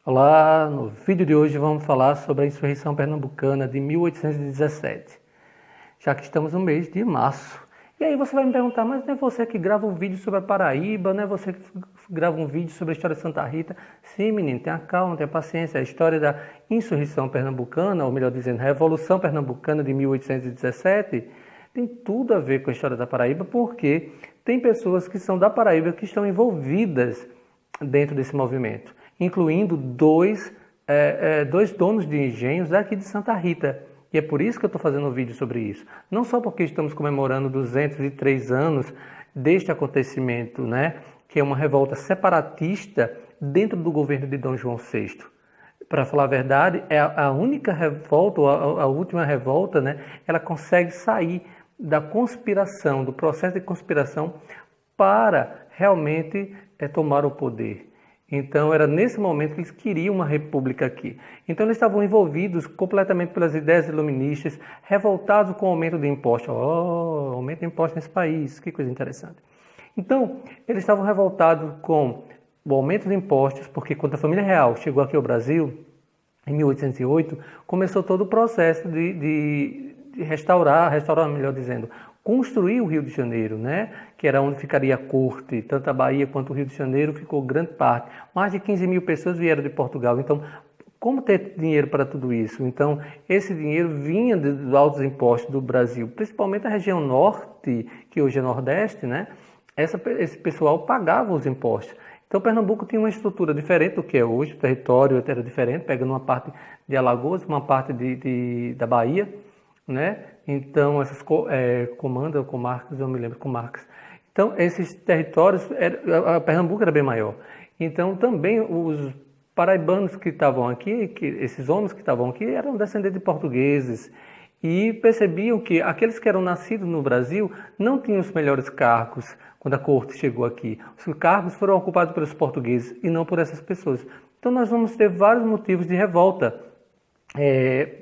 Olá, no vídeo de hoje vamos falar sobre a insurreição pernambucana de 1817, já que estamos no mês de março. E aí você vai me perguntar, mas não é você que grava um vídeo sobre a Paraíba, não é você que grava um vídeo sobre a história de Santa Rita? Sim, menino, tenha calma, tenha paciência. A história da insurreição pernambucana, ou melhor dizendo, Revolução Pernambucana de 1817, tem tudo a ver com a história da Paraíba, porque tem pessoas que são da Paraíba que estão envolvidas dentro desse movimento, incluindo dois donos de engenhos daqui de Santa Rita. E é por isso que eu estou fazendo um vídeo sobre isso. Não só porque estamos comemorando 203 anos deste acontecimento, né, que é uma revolta separatista dentro do governo de Dom João VI. Para falar a verdade, é a única revolta, ou a última revolta, né, ela consegue sair da conspiração, do processo de conspiração para realmente tomar o poder. Então era nesse momento que eles queriam uma república aqui. Então eles estavam envolvidos completamente pelas ideias iluministas, revoltados com o aumento de impostos. Oh, aumento de impostos nesse país, que coisa interessante. Então eles estavam revoltados com o aumento de impostos, porque quando a família real chegou aqui ao Brasil, em 1808, começou todo o processo de restaurar, melhor dizendo, construir o Rio de Janeiro, né? Que era onde ficaria a corte, tanto a Bahia quanto o Rio de Janeiro ficou grande parte. Mais de 15 mil pessoas vieram de Portugal, então como ter dinheiro para tudo isso? Então esse dinheiro vinha dos altos impostos do Brasil, principalmente a região norte, que hoje é nordeste, né? Esse pessoal pagava os impostos. Então Pernambuco tinha uma estrutura diferente do que é hoje, o território era diferente, pegando uma parte de Alagoas, uma parte da Bahia, né? Então essas comarcas, eu me lembro, comarcas. Então esses territórios, Pernambuco era bem maior. Então também os paraibanos que estavam aqui, esses homens que estavam aqui, eram descendentes de portugueses e percebiam que aqueles que eram nascidos no Brasil não tinham os melhores cargos quando a corte chegou aqui. Os cargos foram ocupados pelos portugueses e não por essas pessoas. Então nós vamos ter vários motivos de revolta.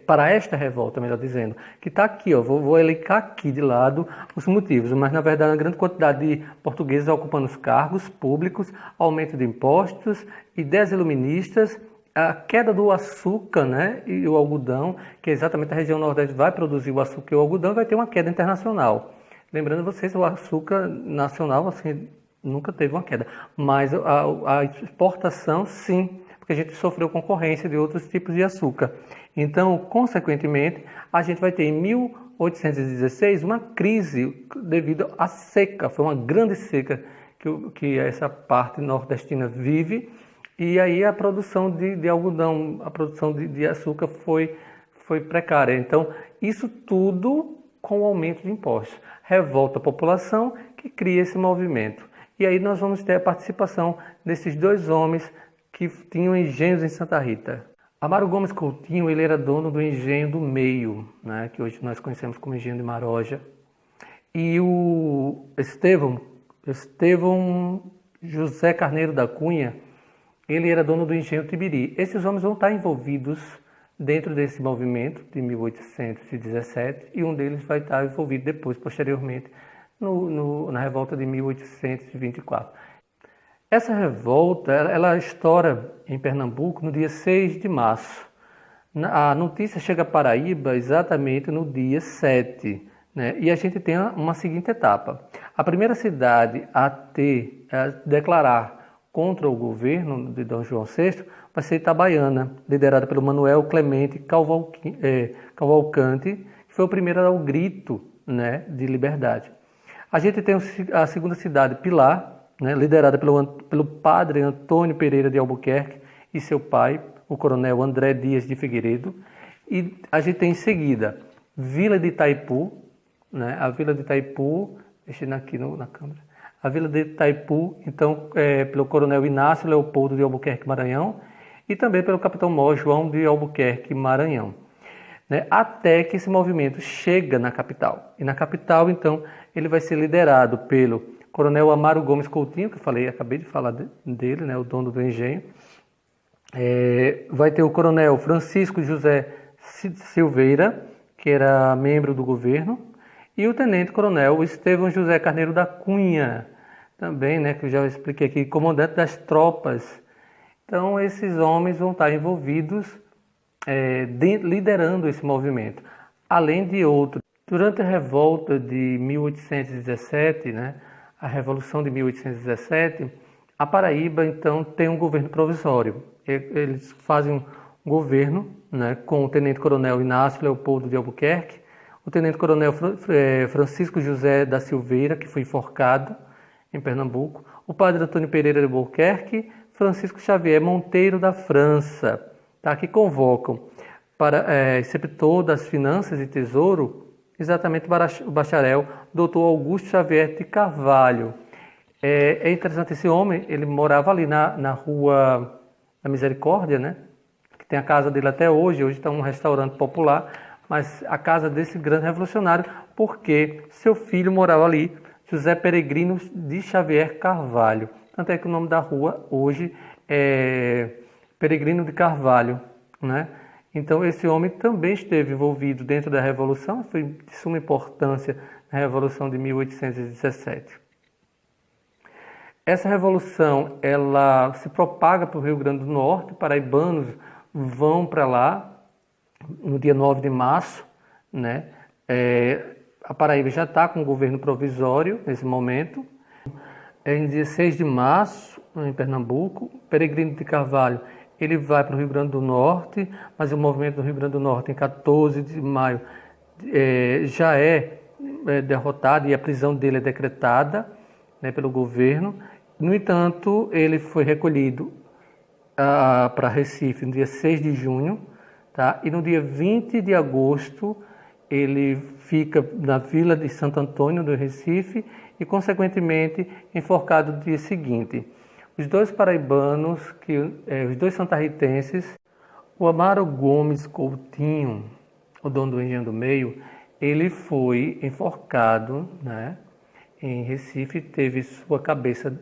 Para esta revolta, melhor dizendo, que está aqui, ó, vou elencar aqui de lado os motivos, mas na verdade uma grande quantidade de portugueses ocupando os cargos públicos, aumento de impostos, ideias iluministas, a queda do açúcar, né, e o algodão, que exatamente a região nordeste vai produzir o açúcar e o algodão, vai ter uma queda internacional. Lembrando vocês, o açúcar nacional assim, nunca teve uma queda, mas a exportação sim, porque a gente sofreu concorrência de outros tipos de açúcar. Então, consequentemente, a gente vai ter em 1816 uma crise devido à seca. Foi uma grande seca que essa parte nordestina vive. E aí a produção de algodão, a produção de açúcar foi precária. Então, isso tudo com o aumento de impostos. Revolta a população que cria esse movimento. E aí nós vamos ter a participação desses dois homens que tinham engenhos em Santa Rita. Amaro Gomes Coutinho, ele era dono do engenho do Meio, né, que hoje nós conhecemos como engenho de Maroja. E o Estevão José Carneiro da Cunha, ele era dono do engenho Tibiri. Esses homens vão estar envolvidos dentro desse movimento de 1817 e um deles vai estar envolvido depois, posteriormente, na revolta de 1824. Essa revolta, ela estoura em Pernambuco no dia 6 de março. A notícia chega a Paraíba exatamente no dia 7, né? E a gente tem uma seguinte etapa. A primeira cidade a declarar contra o governo de Dom João VI vai ser Itabaiana, liderada pelo Manuel Clemente Cavalcante, que foi o primeiro a dar o grito, né, de liberdade. A gente tem a segunda cidade, Pilar, né, liderada pelo padre Antônio Pereira de Albuquerque e seu pai, o coronel André Dias de Figueiredo. E a gente tem em seguida Vila de Itaipu, né, a Vila de Itaipu, deixando aqui na câmera, a Vila de Itaipu, então, pelo coronel Inácio Leopoldo de Albuquerque Maranhão e também pelo capitão-mor João de Albuquerque Maranhão, né, até que esse movimento chega na capital. E na capital, então, ele vai ser liderado pelo Coronel Amaro Gomes Coutinho, que eu acabei de falar dele, né, o dono do engenho. Vai ter o Coronel Francisco José Silveira, que era membro do governo, e o Tenente Coronel Estevão José Carneiro da Cunha, também, né, que eu já expliquei aqui, comandante das tropas Então, esses homens vão estar envolvidos, liderando esse movimento, além de outros. Durante a revolta de 1817, né, a Revolução de 1817, a Paraíba, então, tem um governo provisório. Eles fazem um governo, né, com o tenente-coronel Inácio Leopoldo de Albuquerque, o tenente-coronel Francisco José da Silveira, que foi enforcado em Pernambuco, o padre Antônio Pereira de Albuquerque, Francisco Xavier Monteiro da França, tá, que convocam para receptor das finanças e tesouro, exatamente o bacharel Dr. Augusto Xavier de Carvalho. É interessante, esse homem, ele morava ali na Rua da Misericórdia, né? Que tem a casa dele até hoje está um restaurante popular, mas a casa desse grande revolucionário, porque seu filho morava ali, José Peregrino de Xavier Carvalho. Tanto é que o nome da rua hoje é Peregrino de Carvalho, né? Então esse homem também esteve envolvido dentro da Revolução, foi de suma importância na Revolução de 1817. Essa revolução, ela se propaga para o Rio Grande do Norte, paraibanos vão para lá no dia 9 de março, né? A Paraíba já está com o governo provisório nesse momento. Em dia 6 de março, em Pernambuco, Peregrino de Carvalho, ele vai para o Rio Grande do Norte, mas o movimento do Rio Grande do Norte, em 14 de maio, já é derrotado e a prisão dele é decretada, né, pelo governo. No entanto, ele foi recolhido para Recife no dia 6 de junho, tá? E no dia 20 de agosto ele fica na vila de Santo Antônio do Recife e, consequentemente, enforcado no dia seguinte. Os dois paraibanos, os dois santarritenses, o Amaro Gomes Coutinho, o dono do Engenho do Meio, ele foi enforcado, né, em Recife, teve sua cabeça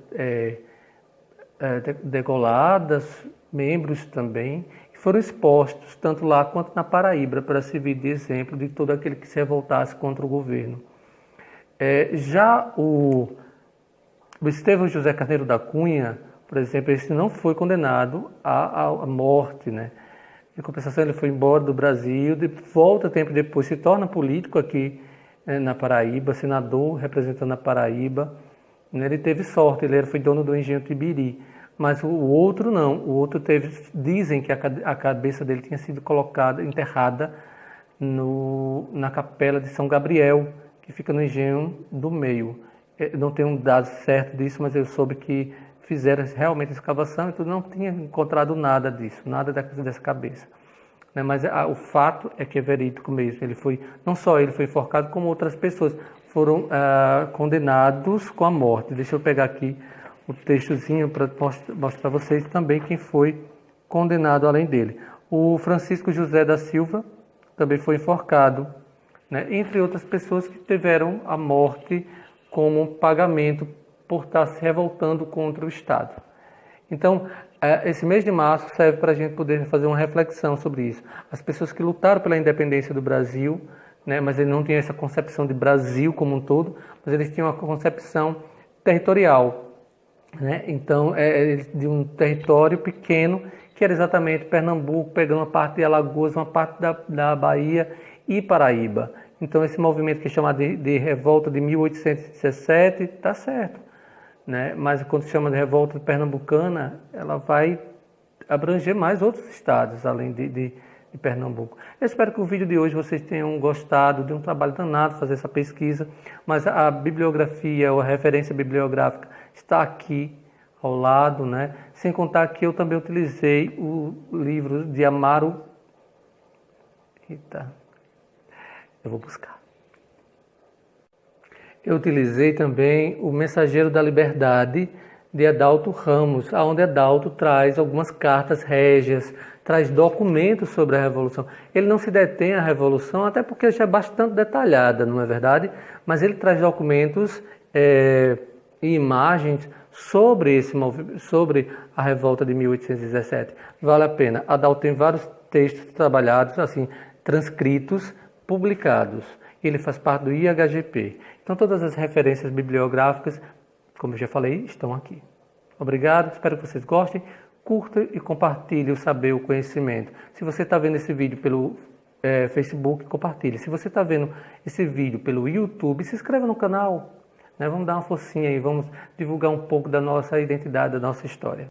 degolada, membros também, que foram expostos tanto lá quanto na Paraíba para servir de exemplo de todo aquele que se revoltasse contra o governo. Já o Estevão José Carneiro da Cunha, por exemplo, esse não foi condenado à morte, né? Em compensação, ele foi embora do Brasil, volta tempo depois, se torna político aqui na Paraíba, senador representando a Paraíba. Ele teve sorte, ele foi dono do Engenho Tibiri, mas o outro não. O outro dizem que a cabeça dele tinha sido enterrada na capela de São Gabriel, que fica no Engenho do Meio. Eu não tenho um dado certo disso, mas eu soube que fizeram realmente a escavação e tudo, não tinha encontrado nada disso, nada dessa cabeça. Mas o fato é que é verídico mesmo. Não só ele foi enforcado, como outras pessoas foram condenados com a morte. Deixa eu pegar aqui o textozinho para mostrar para vocês também quem foi condenado além dele. O Francisco José da Silva também foi enforcado, né? Entre outras pessoas que tiveram a morte como pagamento por estar se revoltando contra o Estado. Então, esse mês de março serve para a gente poder fazer uma reflexão sobre isso. As pessoas que lutaram pela independência do Brasil, né, mas eles não tinham essa concepção de Brasil como um todo, mas eles tinham uma concepção territorial, né? Então, de um território pequeno, que era exatamente Pernambuco, pegando uma parte de Alagoas, uma parte da Bahia e Paraíba. Então, esse movimento que é chamado de Revolta de 1817, está certo, né? Mas quando se chama de Revolta Pernambucana, ela vai abranger mais outros estados, além de Pernambuco. Eu espero que o vídeo de hoje vocês tenham gostado, de um trabalho danado fazer essa pesquisa, mas a bibliografia ou a referência bibliográfica está aqui ao lado, né? Sem contar que eu também utilizei o livro de Amaro... eu vou buscar. Eu utilizei também o Mensageiro da Liberdade, de Adalto Ramos, onde Adalto traz algumas cartas régias, traz documentos sobre a Revolução. Ele não se detém à Revolução, até porque já é bastante detalhada, não é verdade? Mas ele traz documentos e imagens sobre a Revolta de 1817. Vale a pena. Adalto tem vários textos trabalhados, assim, transcritos, publicados. Ele faz parte do IHGP. Então, todas as referências bibliográficas, como eu já falei, estão aqui. Obrigado, espero que vocês gostem. curta e compartilhe o saber, o conhecimento. Se você está vendo esse vídeo pelo Facebook, compartilhe. Se você está vendo esse vídeo pelo YouTube, se inscreva no canal. Né? Vamos dar uma forcinha aí, vamos divulgar um pouco da nossa identidade, da nossa história.